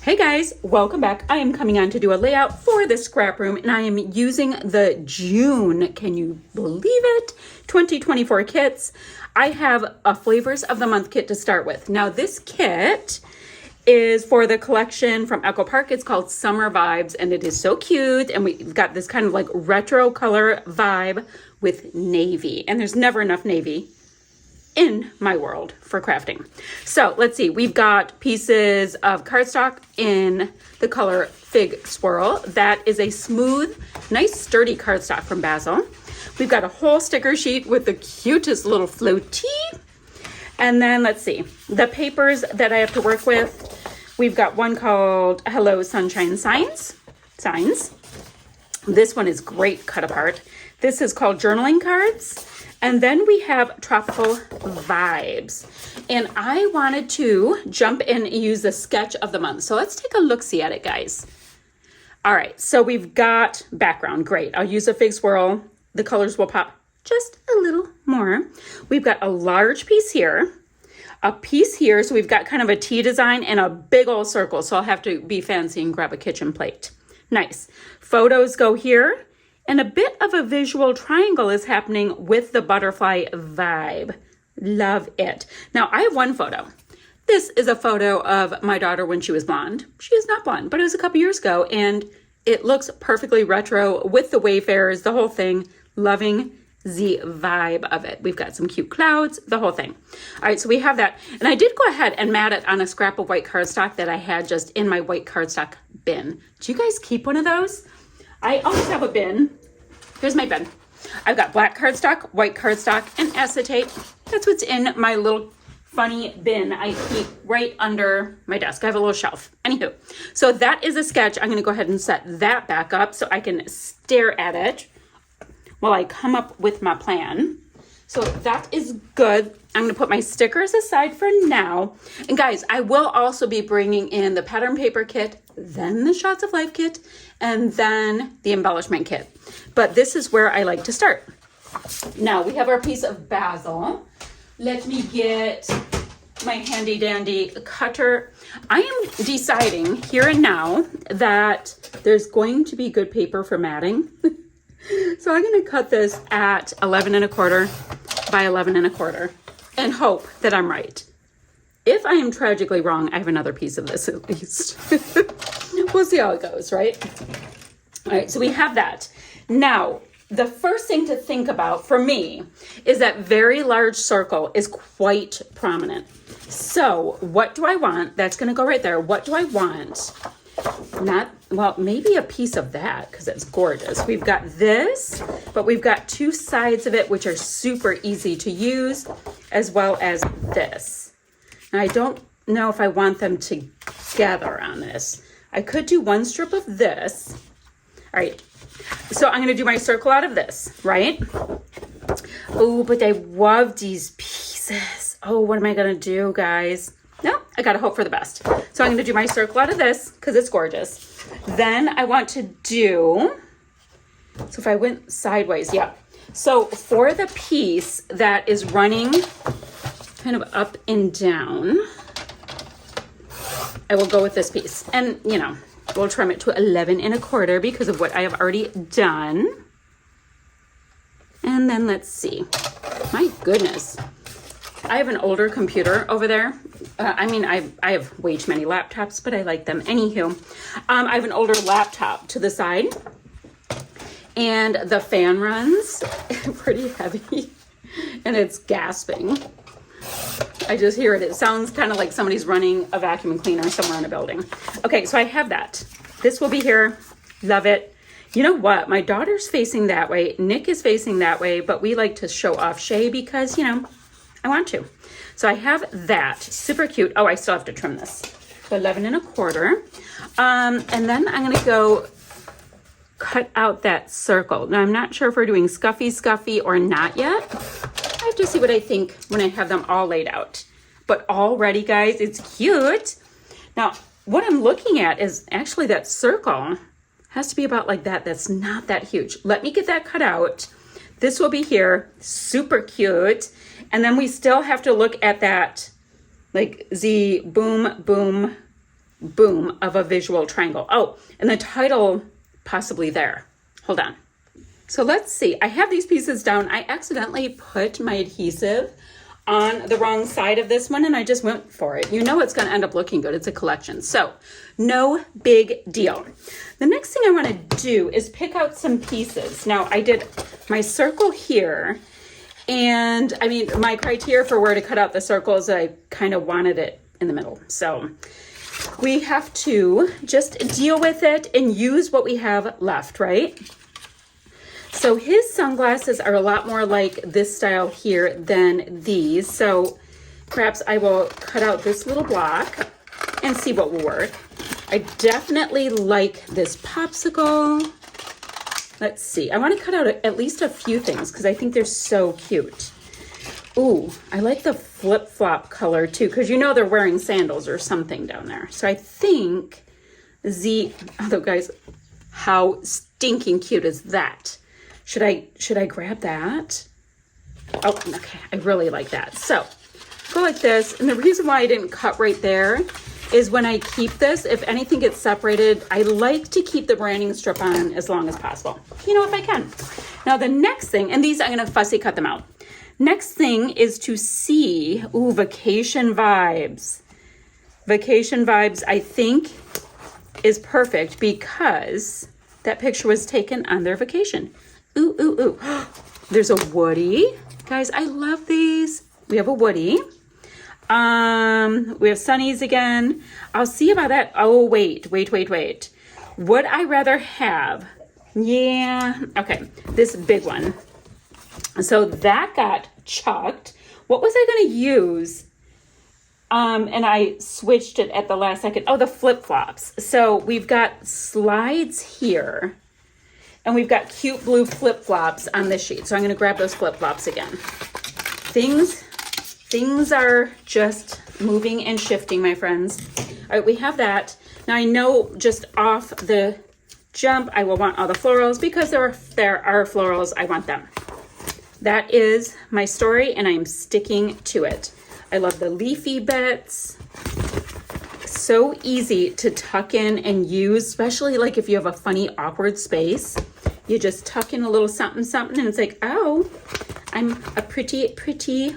Hey guys, welcome back. I am coming on to do a layout for the scrap room, and I am using the June, can you believe it, 2024 kits. I have a flavors of the month kit to start with. Now this kit is for the collection from Echo Park. It's called Summer Vibes, and it is so cute, and we've got this kind of like retro color vibe with navy, and there's never enough navy in my world for crafting. So let's see, we've got pieces of cardstock in the color Fig Swirl. That is a smooth, nice sturdy cardstock from Basil. We've got a whole sticker sheet with the cutest little floaty. And then let's see, the papers that I have to work with. We've got one called Hello Sunshine Signs. This one is great cut apart. This is called Journaling Cards. And then we have Tropical Vibes. And I wanted to jump in and use the sketch of the month. So let's take a look-see at it, guys. All right, so we've got background. Great. I'll use a Fig Swirl. The colors will pop just a little more. We've got a large piece here, a piece here. So we've got kind of a T design and a big old circle. So I'll have to be fancy and grab a kitchen plate. Nice. Photos go here. And a bit of a visual triangle is happening with the butterfly vibe. Love it. Now, I have one photo. This is a photo of my daughter when she was blonde. She is not blonde, but it was a couple years ago, and it looks perfectly retro with the Wayfarers, the whole thing. Loving the vibe of it. We've got some cute clouds, the whole thing. All right, so we have that. And I did go ahead and mat it on a scrap of white cardstock that I had just in my white cardstock bin. Do you guys keep one of those? I always have a bin. Here's my bin. I've got black cardstock, white cardstock, and acetate. That's what's in my little funny bin I keep right under my desk. I have a little shelf. Anywho, so that is a sketch. I'm going to go ahead and set that back up so I can stare at it while I come up with my plan. So that is good. I'm going to put my stickers aside for now. And guys, I will also be bringing in the pattern paper kit, then the Shots of Life kit, and then the embellishment kit. But this is where I like to start. Now we have our piece of basil. Let me get my handy dandy cutter. I am deciding here and now that there's going to be good paper for matting. So I'm going to cut this at 11 1/4 by 11 1/4 and hope that I'm right. If I am tragically wrong, I have another piece of this at least. We'll see how it goes, right? All right, so we have that. Now, the first thing to think about for me is that very large circle is quite prominent. So what do I want? That's going to go right there. What do I want? Well, maybe a piece of that because it's gorgeous. We've got this, but we've got two sides of it which are super easy to use, as well as this. Now, I don't know if I want them together on this. I could do one strip of this. All right, so I'm going to do my circle out of this, right? Oh, but I love these pieces. Oh, what am I going to do, guys? No, I got to hope for the best. So I'm going to do my circle out of this because it's gorgeous. Then I want to do, so if I went sideways, yeah. So for the piece that is running kind of up and down, I will go with this piece. And, you know, we'll trim it to 11 1/4 because of what I have already done. And then let's see. My goodness. I have an older computer over there. I have way too many laptops, but I like them. Anywho, I have an older laptop to the side, and the fan runs pretty heavy, and it's gasping. I just hear it. It sounds kind of like somebody's running a vacuum cleaner somewhere in a building. Okay, so I have that. This will be here. Love it. You know what? My daughter's facing that way. Nick is facing that way, but we like to show off Shay because, you know, I want to. So I have that. Super cute. Oh, I still have to trim this. So 11 1/4. And then I'm going to go cut out that circle. Now, I'm not sure if we're doing scuffy or not yet. I have to see what I think when I have them all laid out. But already, guys, it's cute. Now, what I'm looking at is actually that circle has to be about like that. That's not that huge. Let me get that cut out. This will be here. Super cute. And then we still have to look at that, like the boom, boom boom of a visual triangle. Oh, and the title possibly there. Hold on. So let's see. I have these pieces down. I accidentally put my adhesive on the wrong side of this one and I just went for it. You know it's going to end up looking good. It's a collection. So no big deal. The next thing I want to do is pick out some pieces. Now I did my circle here, and I mean, my criteria for where to cut out the circles, I kind of wanted it in the middle. So we have to just deal with it and use what we have left, right? So his sunglasses are a lot more like this style here than these. So perhaps I will cut out this little block and see what will work. I definitely like this popsicle. Let's see. I want to cut out at least a few things because I think they're so cute. Ooh, I like the flip-flop color too, because you know they're wearing sandals or something down there. So I think although guys, how stinking cute is that? Should I grab that? Oh, okay. I really like that. So go like this. And the reason why I didn't cut right there is when I keep this, if anything gets separated, I like to keep the branding strip on as long as possible. You know, if I can. Now the next thing, and these I'm going to fussy cut them out. Next thing is to see, ooh, vacation vibes. Vacation vibes, I think, is perfect because that picture was taken on their vacation. Ooh, ooh, ooh. There's a Woody. Guys, I love these. We have a Woody. We have Sunnies again. I'll see about that. Oh, wait. Would I rather have? Yeah. Okay. This big one. So that got chucked. What was I going to use? And I switched it at the last second. Oh, the flip-flops. So we've got slides here. And we've got cute blue flip-flops on this sheet. So I'm going to grab those flip-flops again. Things are just moving and shifting, my friends. All right, we have that. Now I know just off the jump, I will want all the florals because there are florals. I want them. That is my story, and I'm sticking to it. I love the leafy bits. So easy to tuck in and use, especially like if you have a funny, awkward space. You just tuck in a little something, something, and it's like, oh, I'm a pretty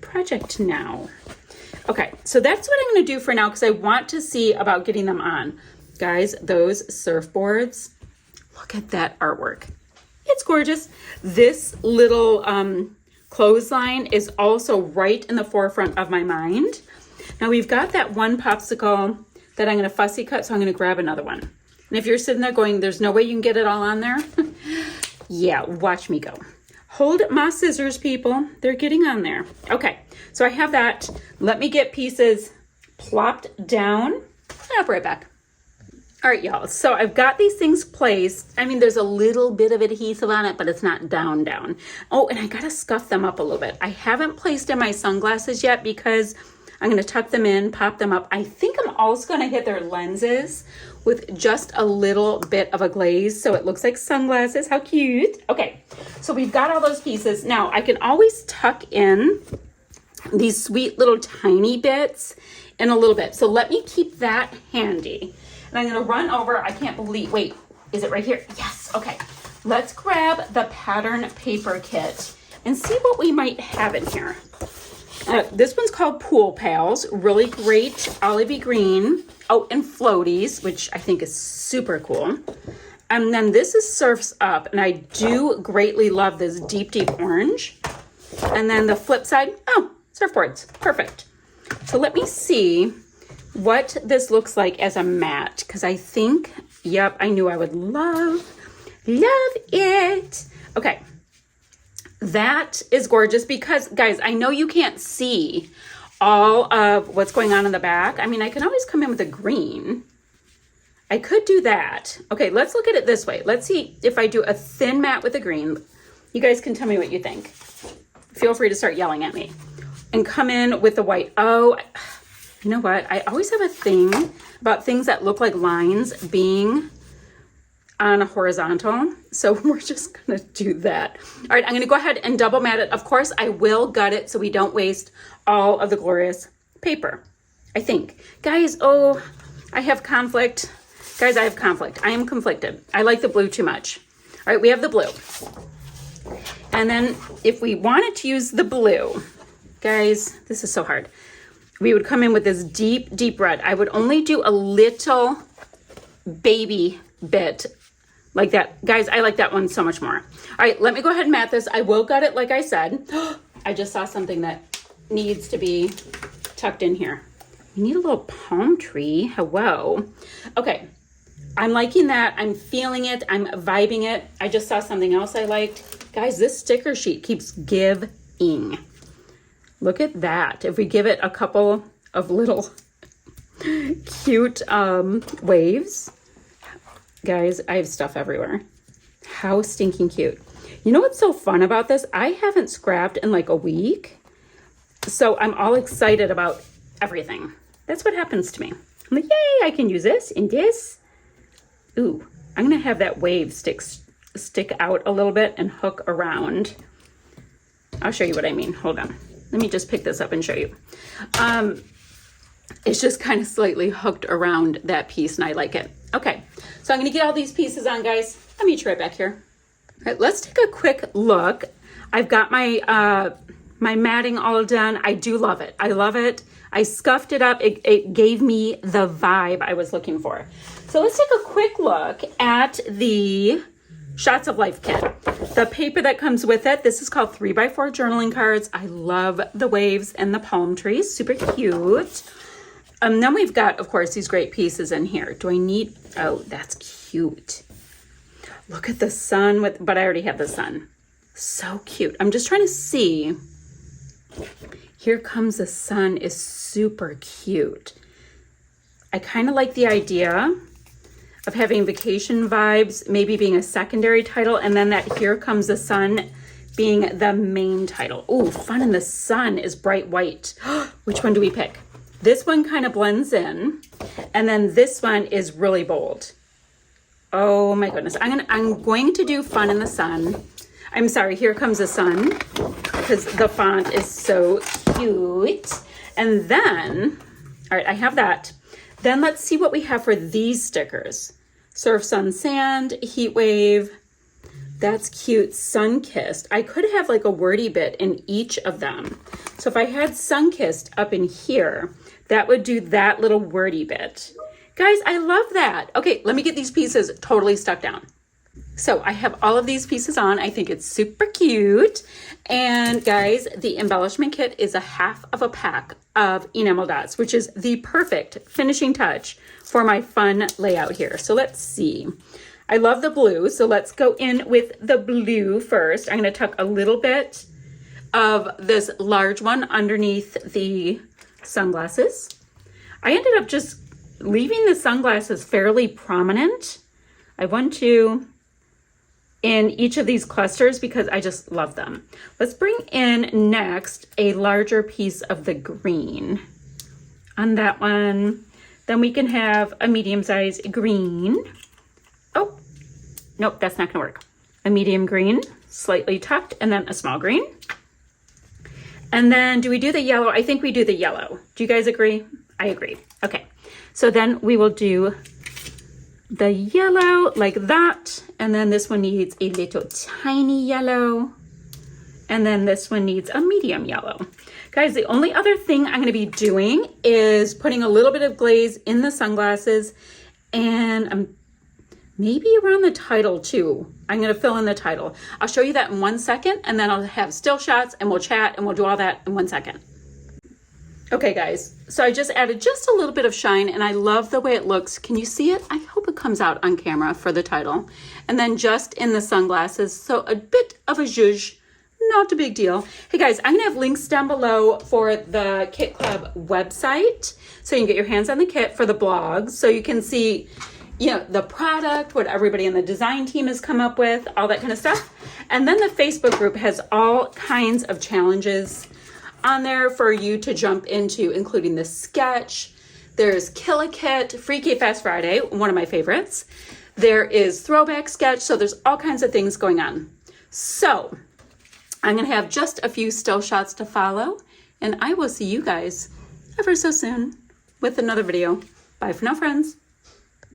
project now. Okay, so that's what I'm going to do for now because I want to see about getting them on. Guys, those surfboards, look at that artwork. It's gorgeous. This little clothesline is also right in the forefront of my mind. Now we've got that one popsicle that I'm going to fussy cut, so I'm going to grab another one. And if you're sitting there going, there's no way you can get it all on there. Yeah, watch me go. Hold my scissors, people. They're getting on there. Okay, so I have that. Let me get pieces plopped down. I'll be right back. All right, y'all. So I've got these things placed. I mean, there's a little bit of adhesive on it, but it's not down. Oh, and I got to scuff them up a little bit. I haven't placed in my sunglasses yet because I'm going to tuck them in, pop them up. I think I'm also going to hit their lenses with just a little bit of a glaze so it looks like sunglasses. How cute. Okay, so we've got all those pieces. Now, I can always tuck in these sweet little tiny bits in a little bit. So let me keep that handy. And I'm going to run over. I can't believe, wait, is it right here? Yes, okay. Let's grab the pattern paper kit and see what we might have in here. This one's called Pool Pals. Really great olivey green. Oh, and floaties, which I think is super cool. And then this is Surfs Up, and I do greatly love this deep orange. And then the flip side, oh, surfboards. Perfect. So let me see what this looks like as a mat, because I think, yep, I knew I would love it. Okay. That is gorgeous because, guys, I know you can't see all of what's going on in the back. I mean, I can always come in with a green. I could do that. Okay, let's look at it this way. Let's see if I do a thin mat with a green. You guys can tell me what you think. Feel free to start yelling at me. And come in with the white. Oh, you know what? I always have a thing about things that look like lines being on a horizontal. So we're just gonna do that. All right, I'm gonna go ahead and double mat it. Of course, I will gut it so we don't waste all of the glorious paper, I think. Guys, oh, I have conflict. Guys, I have conflict. I am conflicted. I like the blue too much. All right, we have the blue. And then if we wanted to use the blue, guys, this is so hard. We would come in with this deep, deep red. I would only do a little baby bit like that. Guys, I like that one so much more. All right, let me go ahead and mat this. I will gut it like I said. I just saw something that needs to be tucked in here. We need a little palm tree. Hello. Okay, I'm liking that. I'm feeling it. I'm vibing it. I just saw something else I liked. Guys, this sticker sheet keeps giving. Look at that. If we give it a couple of little cute waves. Guys, I have stuff everywhere. How stinking cute. You know what's so fun about this? I haven't scrapped in like a week. So I'm all excited about everything. That's what happens to me. I'm like, yay, I can use this and this. Ooh, I'm going to have that wave stick out a little bit and hook around. I'll show you what I mean. Hold on. Let me just pick this up and show you. It's just kind of slightly hooked around that piece and I like it. Okay, so I'm going to get all these pieces on, guys. I'll meet you right back here. All right, let's take a quick look. I've got my my matting all done. I do love it. I love it. I scuffed it up. It gave me the vibe I was looking for. So let's take a quick look at the Shots of Life kit. The paper that comes with it, this is called 3x4 journaling cards. I love the waves and the palm trees, super cute. Then we've got, of course, these great pieces in here. Do I need, oh, that's cute. Look at the sun but I already have the sun. So cute. I'm just trying to see. Here Comes the Sun is super cute. I kind of like the idea of having vacation vibes, maybe being a secondary title, and then that Here Comes the Sun being the main title. Ooh, Fun in the Sun is bright white. Which one do we pick? This one kind of blends in, and then this one is really bold. Oh my goodness. I'm going to do Fun in the Sun. I'm sorry, Here Comes the Sun, because the font is so cute. And then, all right, I have that. Then let's see what we have for these stickers. Surf, Sun, Sand, Heat Wave. That's cute. Sun-Kissed. I could have like a wordy bit in each of them. So if I had Sun-Kissed up in here, that would do that little wordy bit. Guys, I love that. Okay, let me get these pieces totally stuck down. So I have all of these pieces on. I think it's super cute. And guys, the embellishment kit is a half of a pack of enamel dots, which is the perfect finishing touch for my fun layout here. So let's see. I love the blue. So let's go in with the blue first. I'm going to tuck a little bit of this large one underneath the sunglasses. I ended up just leaving the sunglasses fairly prominent. I want to in each of these clusters because I just love them. Let's bring in next a larger piece of the green on that one. Then we can have a medium-sized green. Oh, nope, that's not gonna work. A medium green, slightly tucked, and then a small green. And then do we do the yellow? I think we do the yellow. Do you guys agree? I agree. Okay, so then we will do the yellow like that, and then this one needs a little tiny yellow, and then this one needs a medium yellow. Guys, the only other thing I'm going to be doing is putting a little bit of glaze in the sunglasses, and maybe around the title too. I'm going to fill in the title. I'll show you that in 1 second, and then I'll have still shots and we'll chat and we'll do all that in 1 second. Okay guys, so I just added just a little bit of shine and I love the way it looks. Can you see it? I hope it comes out on camera for the title. And then just in the sunglasses, so a bit of a zhuzh, not a big deal. Hey guys, I'm gonna have links down below for the Kit Club website, so you can get your hands on the kit for the blogs, so you can see, you know, the product, what everybody in the design team has come up with, all that kind of stuff. And then the Facebook group has all kinds of challenges on there for you to jump into, including the sketch. There's Kill a Kit, Free K Fast Friday, one of my favorites. There is Throwback Sketch, so there's all kinds of things going on. So I'm gonna have just a few still shots to follow, and I will see you guys ever so soon with another video. Bye for now, friends.